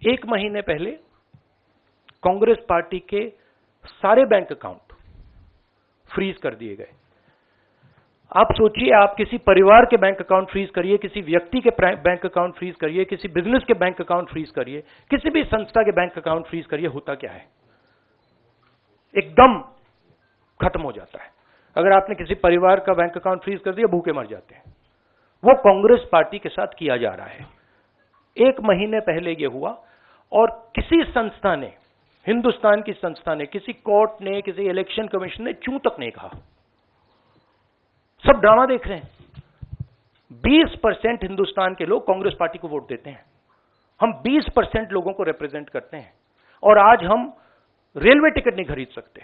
एक महीने पहले कांग्रेस पार्टी के सारे बैंक अकाउंट फ्रीज कर दिए गए। आप सोचिए, आप किसी परिवार के बैंक अकाउंट फ्रीज करिए, किसी व्यक्ति के बैंक अकाउंट फ्रीज करिए, किसी बिजनेस के बैंक अकाउंट फ्रीज करिए, किसी भी संस्था के बैंक अकाउंट फ्रीज करिए, होता क्या है? एकदम खत्म हो जाता है। अगर आपने किसी परिवार का बैंक अकाउंट फ्रीज कर दिया, भूखे मर जाते हैं। वो कांग्रेस पार्टी के साथ किया जा रहा है। एक महीने पहले यह हुआ और किसी संस्था ने, हिंदुस्तान की संस्था ने, किसी कोर्ट ने, किसी इलेक्शन कमीशन ने चूं तक नहीं कहा। सब ड्रामा देख रहे हैं। 20% हिंदुस्तान के लोग कांग्रेस पार्टी को वोट देते हैं। हम 20% लोगों को रिप्रेजेंट करते हैं और आज हम रेलवे टिकट नहीं खरीद सकते।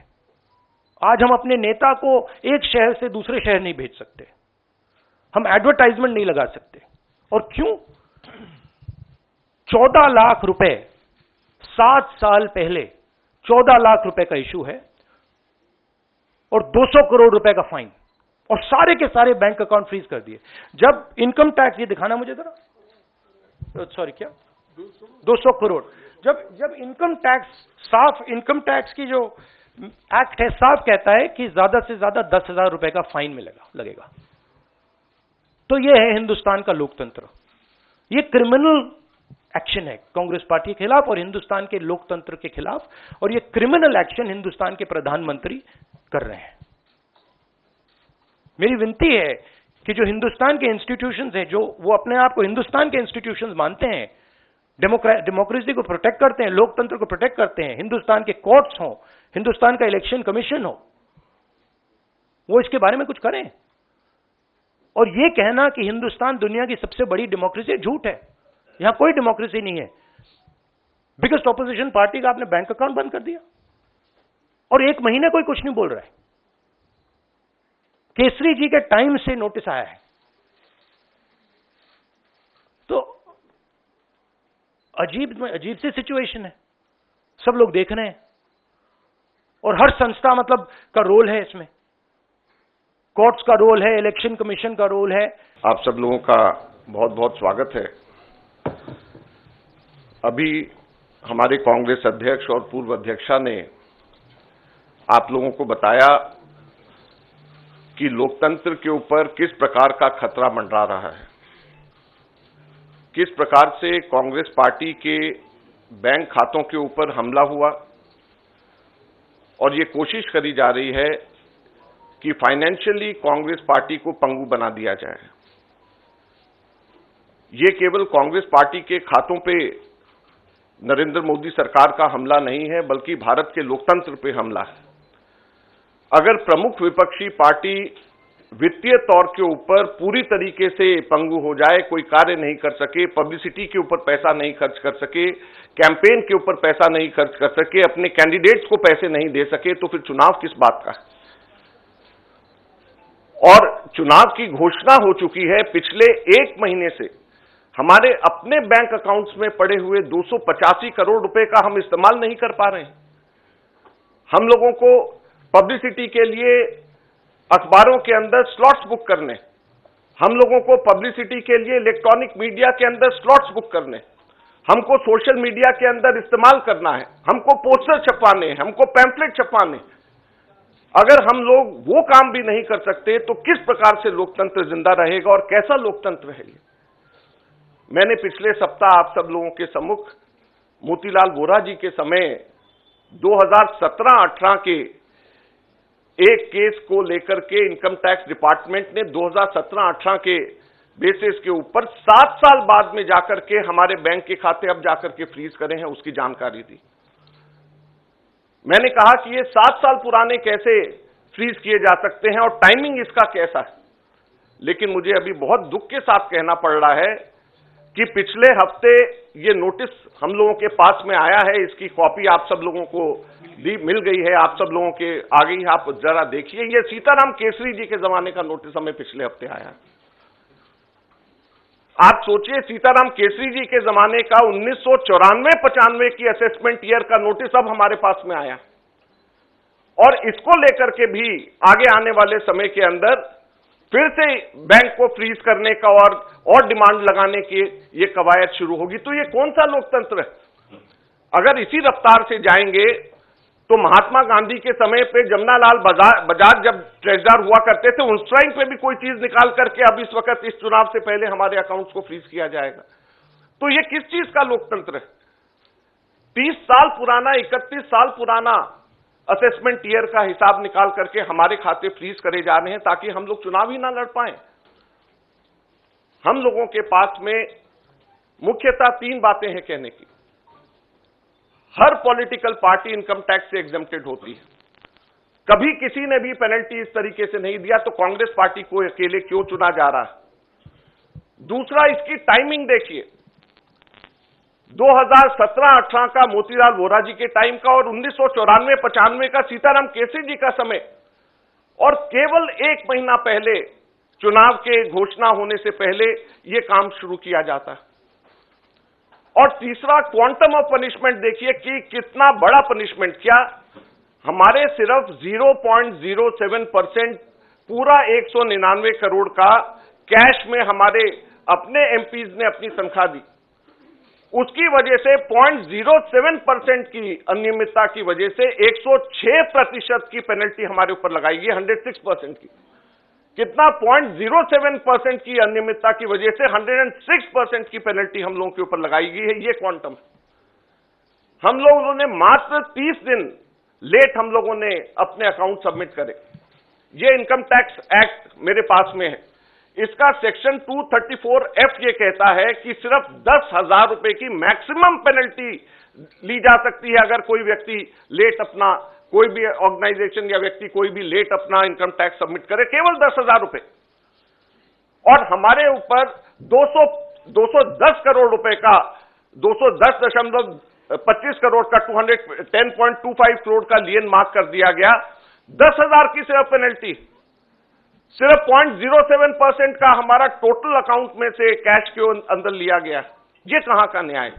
आज हम अपने नेता को एक शहर से दूसरे शहर नहीं भेज सकते। हम एडवर्टाइजमेंट नहीं लगा सकते। और क्यों? 14 लाख रुपए 7 साल पहले 14 लाख रुपए का इशू है और 200 करोड़ रुपए का फाइन, और सारे के सारे बैंक अकाउंट फ्रीज कर दिए। जब इनकम टैक्स, ये दिखाना मुझे जरा, सॉरी, क्या 200 करोड़, जब इनकम टैक्स, साफ इनकम टैक्स की जो एक्ट है साफ कहता है कि ज्यादा से ज्यादा 10,000 रुपए का फाइन लगेगा। तो यह है हिंदुस्तान का लोकतंत्र। यह क्रिमिनल एक्शन है कांग्रेस पार्टी के खिलाफ और हिंदुस्तान के लोकतंत्र के खिलाफ, और यह क्रिमिनल एक्शन हिंदुस्तान के प्रधानमंत्री कर रहे हैं। मेरी विनती है कि जो हिंदुस्तान के इंस्टीट्यूशंस हैं, जो वो अपने आप को हिंदुस्तान के इंस्टीट्यूशंस मानते हैं, डेमोक्रेसी को प्रोटेक्ट करते हैं, लोकतंत्र को प्रोटेक्ट करते हैं, हिंदुस्तान के कोर्ट्स हो, हिंदुस्तान का इलेक्शन कमीशन हो, वो इसके बारे में कुछ करें। और यह कहना कि हिंदुस्तान दुनिया की सबसे बड़ी डेमोक्रेसी, झूठ है। यहां कोई डेमोक्रेसी नहीं है। बिगेस्ट ऑपोजिशन पार्टी का आपने बैंक अकाउंट बंद कर दिया और एक महीने कोई कुछ नहीं बोल रहा है। केसरी जी के टाइम से नोटिस आया है। तो अजीब सी सिचुएशन है। सब लोग देख रहे हैं और हर संस्था मतलब का रोल है इसमें। कोर्ट्स का रोल है, इलेक्शन कमीशन का रोल है। आप सब लोगों का बहुत बहुत स्वागत है। अभी हमारे कांग्रेस अध्यक्ष और पूर्व अध्यक्षा ने आप लोगों को बताया कि लोकतंत्र के ऊपर किस प्रकार का खतरा मंडरा रहा है, किस प्रकार से कांग्रेस पार्टी के बैंक खातों के ऊपर हमला हुआ और ये कोशिश करी जा रही है कि फाइनेंशियली कांग्रेस पार्टी को पंगु बना दिया जाए। ये केवल कांग्रेस पार्टी के खातों पे नरेंद्र मोदी सरकार का हमला नहीं है, बल्कि भारत के लोकतंत्र पे हमला है। अगर प्रमुख विपक्षी पार्टी वित्तीय तौर के ऊपर पूरी तरीके से पंगु हो जाए, कोई कार्य नहीं कर सके, पब्लिसिटी के ऊपर पैसा नहीं खर्च कर सके, कैंपेन के ऊपर पैसा नहीं खर्च कर सके, अपने कैंडिडेट्स को पैसे नहीं दे सके, तो फिर चुनाव किस बात का है? और चुनाव की घोषणा हो चुकी है। पिछले एक महीने से हमारे अपने बैंक अकाउंट्स में पड़े हुए 285 करोड़ रुपए का हम इस्तेमाल नहीं कर पा रहे हैं। हम लोगों को पब्लिसिटी के लिए अखबारों के अंदर स्लॉट्स बुक करने, हम लोगों को पब्लिसिटी के लिए इलेक्ट्रॉनिक मीडिया के अंदर स्लॉट्स बुक करने, हमको सोशल मीडिया के अंदर इस्तेमाल करना है, हमको पोस्टर छपवाने, हमको पैम्फलेट छपवाने। अगर हम लोग वो काम भी नहीं कर सकते तो किस प्रकार से लोकतंत्र जिंदा रहेगा और कैसा लोकतंत्र है ये? मैंने पिछले सप्ताह आप सब लोगों के सम्मुख मोतीलाल वोरा जी के समय 2017-18 के एक केस को लेकर के इनकम टैक्स डिपार्टमेंट ने 2017-18 के बेसिस के ऊपर 7 साल बाद में जाकर के हमारे बैंक के खाते अब जाकर के फ्रीज करे हैं, उसकी जानकारी दी। मैंने कहा कि ये 7 साल पुराने कैसे फ्रीज किए जा सकते हैं और टाइमिंग इसका कैसा है। लेकिन मुझे अभी बहुत दुख के साथ कहना पड़ रहा है कि पिछले हफ्ते ये नोटिस हम लोगों के पास में आया है, इसकी कॉपी आप सब लोगों को मिल गई है, आप सब लोगों के आ गई है। आप जरा देखिए, ये सीताराम केसरी जी के जमाने का नोटिस हमें पिछले हफ्ते आया है। आप सोचिए, सीताराम केसरी जी के जमाने का 1994-95 की असेसमेंट ईयर का नोटिस अब हमारे पास में आया, और इसको लेकर के भी आगे आने वाले समय के अंदर फिर से बैंक को फ्रीज करने का और डिमांड लगाने की ये कवायद शुरू होगी। तो ये कौन सा लोकतंत्र है? अगर इसी रफ्तार से जाएंगे तो महात्मा गांधी के समय पे जमनालाल बजाज जब ट्रेजरर हुआ करते थे, उस टाइम पे भी कोई चीज निकाल करके अब इस वक्त इस चुनाव से पहले हमारे अकाउंट्स को फ्रीज किया जाएगा। तो ये किस चीज का लोकतंत्र है? 30 साल पुराना, 31 साल पुराना असेसमेंट ईयर का हिसाब निकाल करके हमारे खाते फ्रीज करे जा रहे हैं ताकि हम लोग चुनाव ही ना लड़ पाए। हम लोगों के पास में मुख्यतः 3 बातें हैं कहने की। हर पॉलिटिकल पार्टी इनकम टैक्स से एग्जम्प्टेड होती है। कभी किसी ने भी पेनल्टी इस तरीके से नहीं दिया, तो कांग्रेस पार्टी को अकेले क्यों चुना जा रहा है? दूसरा, इसकी टाइमिंग देखिए। 2017-18 का मोतीलाल वोरा जी के टाइम का और 1994-95 का सीताराम केसरी जी का समय, और केवल 1 महीना पहले चुनाव के घोषणा होने से पहले यह काम शुरू किया जाता है। और तीसरा, क्वांटम ऑफ पनिशमेंट देखिए कि कितना बड़ा पनिशमेंट। क्या हमारे सिर्फ 0.07% पूरा 199 करोड़ का कैश में हमारे अपने एमपीज ने अपनी तनख्वाह दी, उसकी वजह से 0.07% की अनियमितता की वजह से 106% की पेनल्टी हमारे ऊपर लगाई गई, 106% की। कितना? 0.07% की अनियमितता की वजह से 106% की पेनल्टी हम लोगों के ऊपर लगाई गई है। ये क्वांटम। हम लोगों ने मात्र 30 दिन लेट हम लोगों ने अपने अकाउंट सबमिट करे। ये इनकम टैक्स एक्ट मेरे पास में है, इसका सेक्शन 234F ये कहता है कि सिर्फ 10,000 रुपए की मैक्सिमम पेनल्टी ली जा सकती है अगर कोई व्यक्ति लेट अपना, कोई भी ऑर्गेनाइजेशन या व्यक्ति कोई भी लेट अपना इनकम टैक्स सबमिट करे, केवल 10,000 रुपए। और हमारे ऊपर 210 करोड़ रुपए का, 210.25 करोड़ का 210.25 करोड़ का लियन मार्क कर दिया गया। 10,000 की सिर्फ पेनल्टी, सिर्फ 0.07% का हमारा टोटल अकाउंट में से कैश के अंदर लिया गया। ये कहां का न्याय?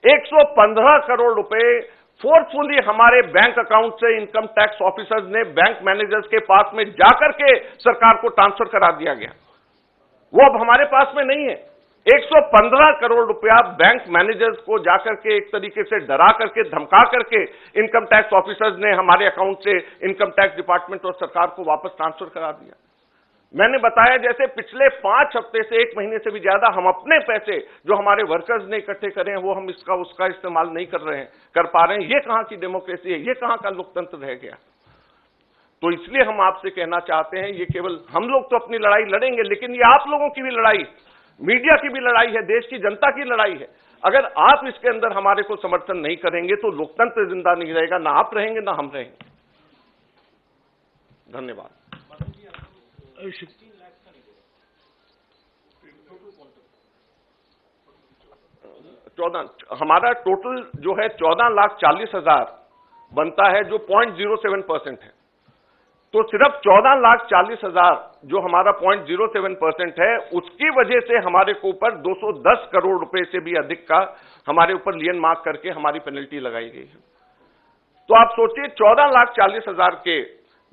115 करोड़ रुपए फोर्सफुली हमारे बैंक अकाउंट से इनकम टैक्स ऑफिसर्स ने बैंक मैनेजर्स के पास में जाकर के सरकार को ट्रांसफर करा दिया गया। वो अब हमारे पास में नहीं है। 115 करोड़ रुपया बैंक मैनेजर्स को जाकर के एक तरीके से डरा करके, धमका करके इनकम टैक्स ऑफिसर्स ने हमारे अकाउंट से इनकम टैक्स डिपार्टमेंट और सरकार को वापस ट्रांसफर करा दिया। मैंने बताया जैसे पिछले 5 हफ्ते से 1 महीने से भी ज्यादा हम अपने पैसे जो हमारे वर्कर्स ने इकट्ठे करे हैं वो हम इसका उसका इस्तेमाल नहीं कर पा रहे हैं। ये कहां की डेमोक्रेसी है? ये कहां का लोकतंत्र रह गया? तो इसलिए हम आपसे कहना चाहते हैं, ये केवल हम लोग तो अपनी लड़ाई लड़ेंगे, लेकिन ये आप लोगों की भी लड़ाई, मीडिया की भी लड़ाई है, देश की जनता की लड़ाई है। अगर आप इसके अंदर हमारे को समर्थन नहीं करेंगे तो लोकतंत्र जिंदा नहीं रहेगा, ना आप रहेंगे ना हम रहेंगे। धन्यवाद। हमारा टोटल जो है 14,40,000 बनता है, जो 0.07% है। तो सिर्फ 14,40,000 जो हमारा 0.07% है, उसकी वजह से हमारे को ऊपर 210 करोड़ रुपए से भी अधिक का हमारे ऊपर लियन मार्क करके हमारी पेनल्टी लगाई गई है। तो आप सोचिए 14,40,000 के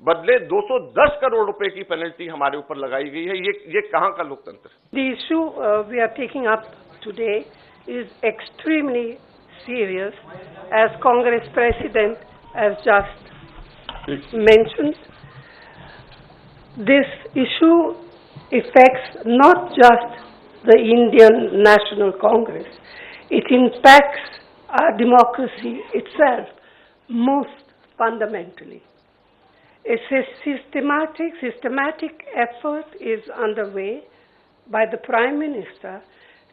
बदले 210 करोड़ रुपए की पेनल्टी हमारे ऊपर लगाई गई है। ये कहां का लोकतंत्र है? The issue we are taking up today is extremely serious, as Congress President has just mentioned. This issue affects not just the Indian National Congress, it impacts our democracy itself most fundamentally. A systematic effort is underway by the Prime Minister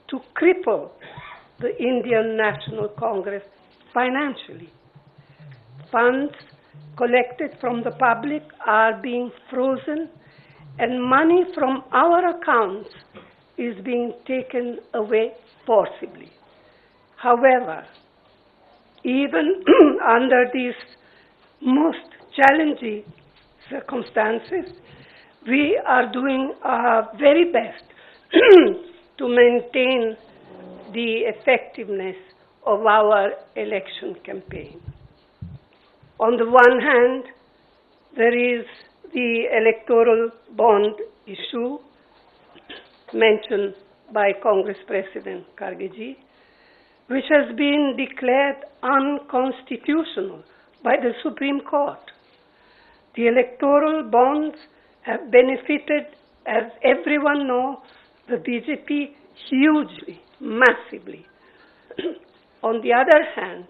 to cripple the Indian National Congress financially. Funds collected from the public are being frozen, and money from our accounts is being taken away forcibly. However, even under these most challenging circumstances, we are doing our very best to maintain the effectiveness of our election campaign. On the one hand, there is the electoral bond issue mentioned by Congress President Kharge ji. which has been declared unconstitutional by the Supreme Court. The electoral bonds have benefited, as everyone knows, the BJP hugely, massively. On the other hand,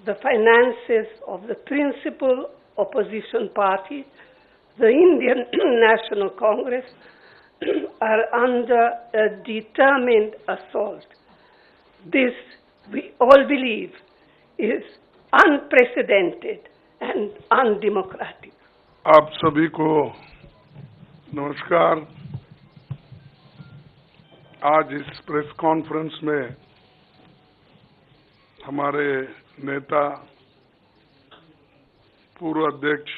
the finances of the principal opposition party, the Indian National Congress, are under a determined assault. This, we all believe, is unprecedented and undemocratic. आप सभी को नमस्कार। आज इस press conference में हमारे नेता पूर्व अध्यक्ष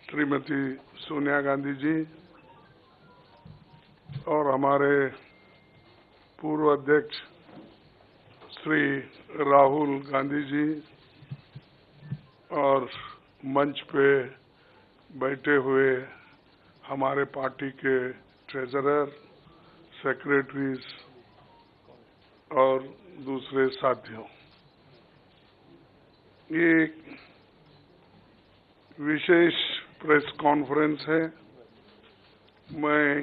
श्रीमती सोनिया गांधी जी और हमारे पूर्व अध्यक्ष श्री राहुल गांधी जी और मंच पे बैठे हुए हमारे पार्टी के ट्रेजरर, सेक्रेटरीज और दूसरे साथियों, ये एक विशेष प्रेस कॉन्फ्रेंस है। मैं,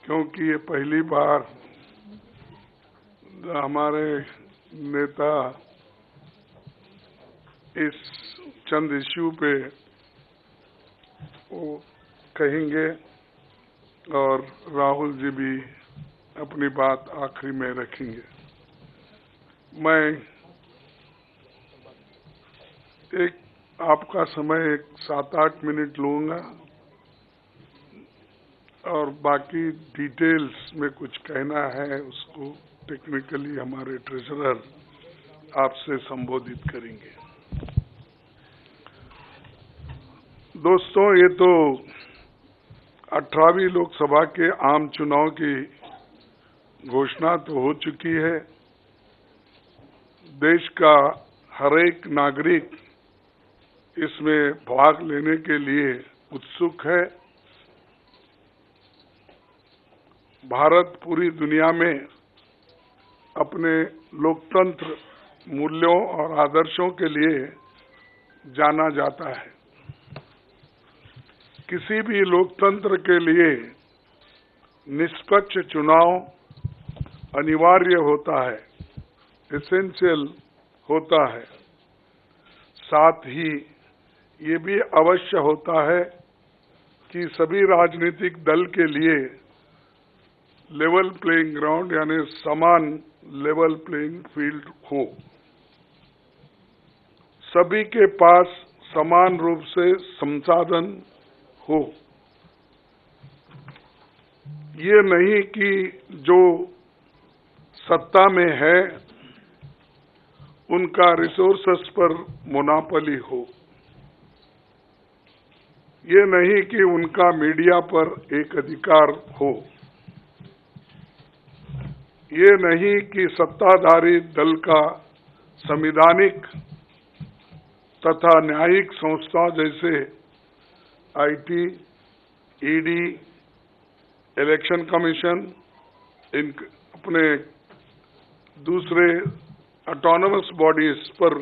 क्योंकि ये पहली बार हमारे नेता इस चंद इश्यू पे वो कहेंगे और राहुल जी भी अपनी बात आखिरी में रखेंगे। मैं एक आपका समय 7-8 मिनट लूंगा और बाकी डिटेल्स में कुछ कहना है उसको टेक्निकली हमारे ट्रेजरर आपसे संबोधित करेंगे। दोस्तों, ये तो 18वीं लोकसभा के आम चुनाव की घोषणा तो हो चुकी है। देश का हर एक नागरिक इसमें भाग लेने के लिए उत्सुक है। भारत पूरी दुनिया में अपने लोकतंत्र मूल्यों और आदर्शों के लिए जाना जाता है। किसी भी लोकतंत्र के लिए निष्पक्ष चुनाव अनिवार्य होता है, एसेंशियल होता है। साथ ही ये भी अवश्य होता है कि सभी राजनीतिक दल के लिए लेवल प्लेइंग ग्राउंड यानी समान लेवल प्लेइंग फील्ड हो, सभी के पास समान रूप से संसाधन हो। ये नहीं कि जो सत्ता में है उनका रिसोर्सेस पर मोनोपोली हो, ये नहीं कि उनका मीडिया पर एक अधिकार हो, ये नहीं कि सत्ताधारी दल का संवैधानिक तथा न्यायिक संस्था जैसे आईटी, ईडी, इलेक्शन कमीशन, इन अपने दूसरे ऑटोनमस बॉडीज पर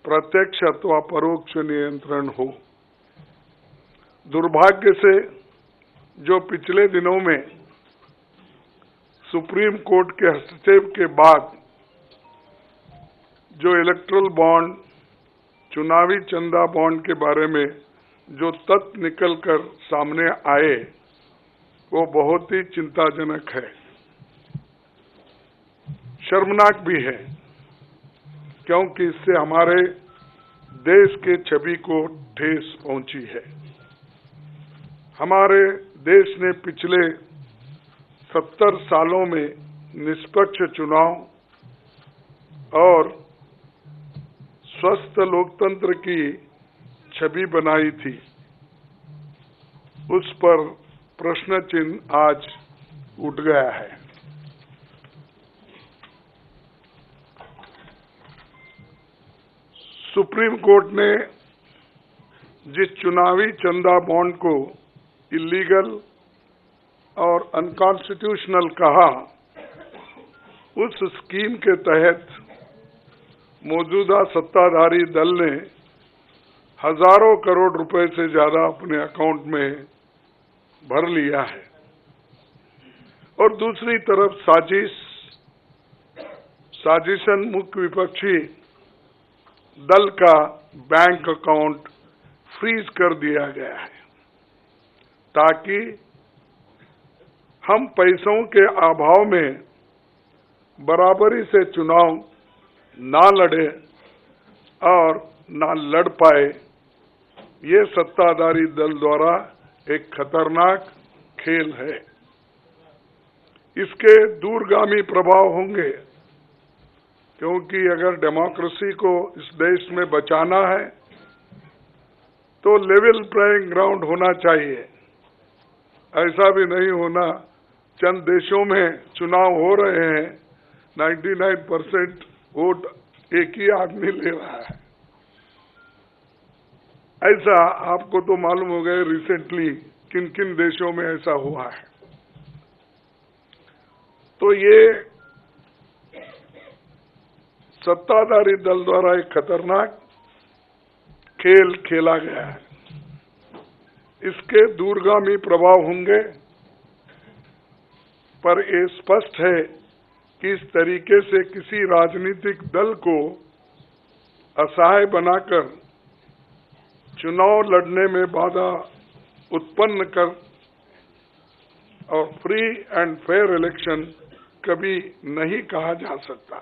प्रत्यक्ष अथवा परोक्ष नियंत्रण हो। दुर्भाग्य से जो पिछले दिनों में सुप्रीम कोर्ट के हस्तक्षेप के बाद जो इलेक्टोरल बॉन्ड, चुनावी चंदा बॉन्ड के बारे में जो तथ्य निकलकर सामने आए वो बहुत ही चिंताजनक है, शर्मनाक भी है, क्योंकि इससे हमारे देश के छवि को ठेस पहुंची है। हमारे देश ने पिछले 70 सालों में निष्पक्ष चुनाव और स्वस्थ लोकतंत्र की छवि बनाई थी, उस पर प्रश्न चिन्ह आज उठ गया है। सुप्रीम कोर्ट ने जिस चुनावी चंदा बॉन्ड को इलीगल और अनकॉन्स्टिट्यूशनल कहा, उस स्कीम के तहत मौजूदा सत्ताधारी दल ने हजारों करोड़ रुपए से ज्यादा अपने अकाउंट में भर लिया है और दूसरी तरफ साजिशन मुख्य विपक्षी दल का बैंक अकाउंट फ्रीज कर दिया गया है ताकि हम पैसों के अभाव में बराबरी से चुनाव ना लड़े और ना लड़ पाए। ये सत्ताधारी दल द्वारा एक खतरनाक खेल है। इसके दूरगामी प्रभाव होंगे क्योंकि अगर डेमोक्रेसी को इस देश में बचाना है तो लेवल प्लेइंग ग्राउंड होना चाहिए। ऐसा भी नहीं होना चंद देशों में चुनाव हो रहे हैं 99% वोट एक ही आदमी ले रहा है। ऐसा आपको तो मालूम हो गया रिसेंटली किन किन देशों में ऐसा हुआ है। तो ये सत्ताधारी दल द्वारा एक खतरनाक खेल खेला गया है। इसके दूरगामी प्रभाव होंगे पर ये स्पष्ट है कि इस तरीके से किसी राजनीतिक दल को असहाय बनाकर चुनाव लड़ने में बाधा उत्पन्न कर और फ्री एंड फेयर इलेक्शन कभी नहीं कहा जा सकता।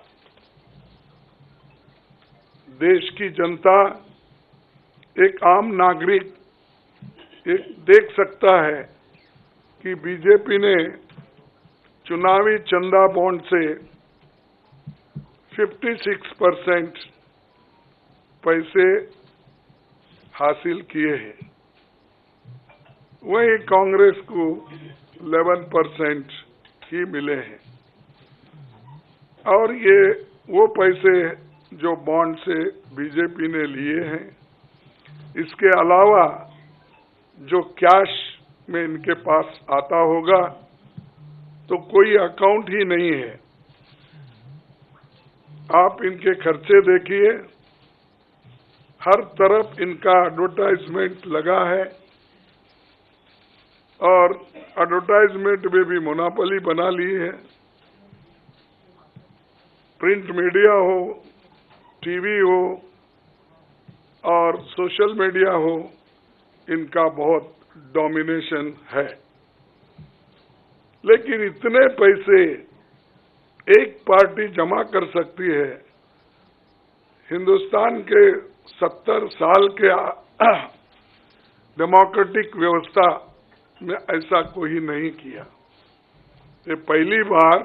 देश की जनता, एक आम नागरिक देख सकता है कि बीजेपी ने चुनावी चंदा बॉन्ड से 56% पैसे हासिल किए हैं, वहीं कांग्रेस को 11% ही मिले हैं और ये वो पैसे जो बॉन्ड से बीजेपी ने लिए हैं, इसके अलावा जो कैश में इनके पास आता होगा तो कोई अकाउंट ही नहीं है। आप इनके खर्चे देखिए, हर तरफ इनका एडवर्टाइजमेंट लगा है और एडवर्टाइजमेंट में भी मोनोपोली बना ली है। प्रिंट मीडिया हो, टीवी हो और सोशल मीडिया हो, इनका बहुत डोमिनेशन है। लेकिन इतने पैसे एक पार्टी जमा कर सकती है, हिंदुस्तान के 70 साल के डेमोक्रेटिक व्यवस्था में ऐसा कोई नहीं किया। ये पहली बार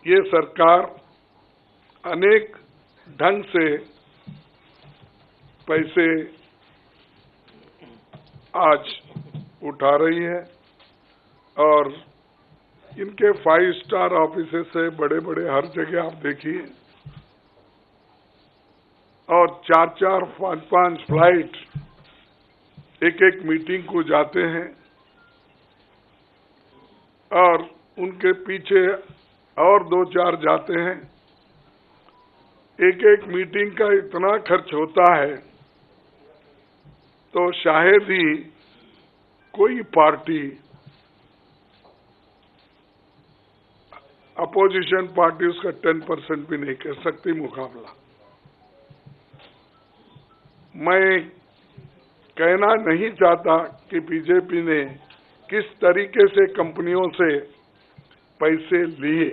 ये सरकार अनेक ढंग से पैसे आज उठा रही है और इनके 5 स्टार ऑफिसेस से बड़े बड़े हर जगह आप देखिए और 4-4, 5-5 फ्लाइट एक मीटिंग को जाते हैं और उनके पीछे और 2-4 जाते हैं। एक मीटिंग का इतना खर्च होता है तो शायद ही कोई पार्टी, अपोजिशन पार्टी उसका 10% भी नहीं कर सकती मुकाबला। मैं कहना नहीं चाहता कि बीजेपी ने किस तरीके से कंपनियों से पैसे लिए,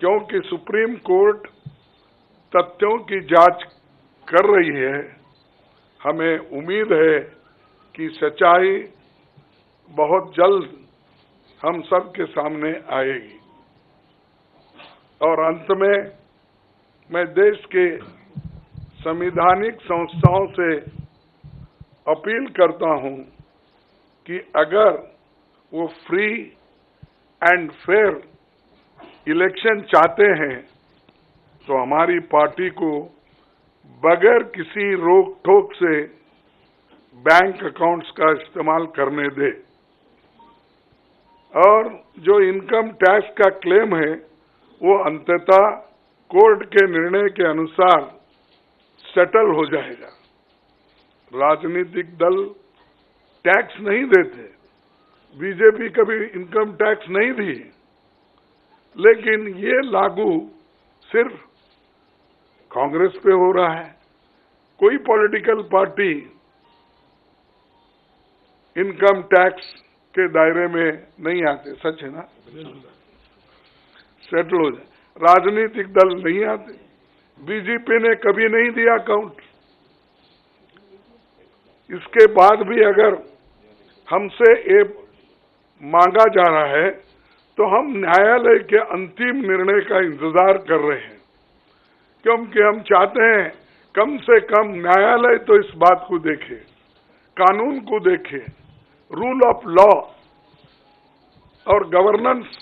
क्योंकि सुप्रीम कोर्ट तथ्यों की जांच कर रही है। हमें उम्मीद है कि सच्चाई बहुत जल्द हम सब के सामने आएगी। और अंत में मैं देश के संवैधानिक संस्थाओं से अपील करता हूं कि अगर वो फ्री एंड फेयर इलेक्शन चाहते हैं तो हमारी पार्टी को बगैर किसी रोक टोक से बैंक अकाउंट्स का इस्तेमाल करने दे और जो इनकम टैक्स का क्लेम है वो अंततः कोर्ट के निर्णय के अनुसार सेटल हो जाएगा। राजनीतिक दल टैक्स नहीं देते, बीजेपी कभी इनकम टैक्स नहीं दी, लेकिन ये लागू सिर्फ कांग्रेस पे हो रहा है। कोई पॉलिटिकल पार्टी इनकम टैक्स के दायरे में नहीं आते, सच है ना? सेटल हो जाए। राजनीतिक दल नहीं आते, बीजेपी ने कभी नहीं दिया अकाउंट। इसके बाद भी अगर हमसे ये मांगा जा रहा है तो हम न्यायालय के अंतिम निर्णय का इंतजार कर रहे हैं, क्योंकि हम चाहते हैं कम से कम न्यायालय तो इस बात को देखे, कानून को देखे, रूल ऑफ लॉ और गवर्नेंस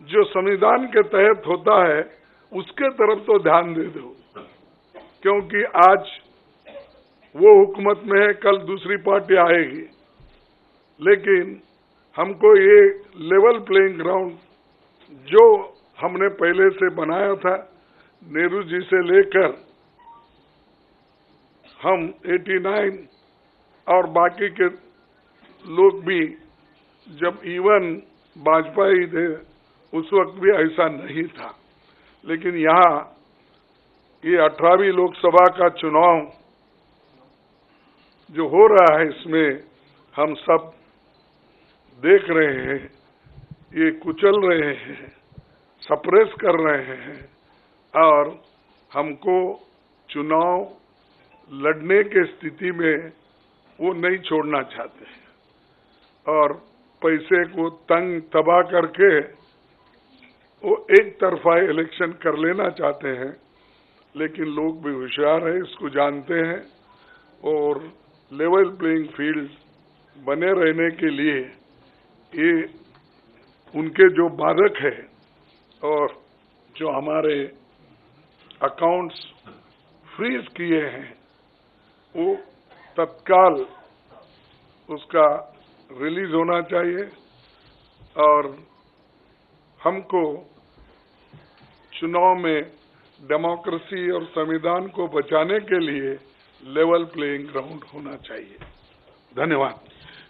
जो संविधान के तहत होता है उसके तरफ तो ध्यान दे दो, क्योंकि आज वो हुकूमत में है, कल दूसरी पार्टी आएगी। लेकिन हमको ये लेवल प्लेइंग ग्राउंड जो हमने पहले से बनाया था, नेहरू जी से लेकर हम 89 और बाकी के लोग भी, जब इवन वाजपेयी थे उस वक्त भी ऐसा नहीं था। लेकिन यहाँ ये 18वीं लोकसभा का चुनाव जो हो रहा है, इसमें हम सब देख रहे हैं, ये कुचल रहे हैं, सप्रेस कर रहे हैं और हमको चुनाव लड़ने के स्थिति में वो नहीं छोड़ना चाहते हैं और पैसे को तंग तबाह करके वो एक तरफा इलेक्शन कर लेना चाहते हैं। लेकिन लोग भी होशियार है, इसको जानते हैं और लेवल प्लेइंग फील्ड बने रहने के लिए ये उनके जो बाधक है और जो हमारे अकाउंट्स फ्रीज किए हैं वो तत्काल उसका रिलीज होना चाहिए और हमको चुनाव में डेमोक्रेसी और संविधान को बचाने के लिए लेवल प्लेइंग ग्राउंड होना चाहिए। धन्यवाद।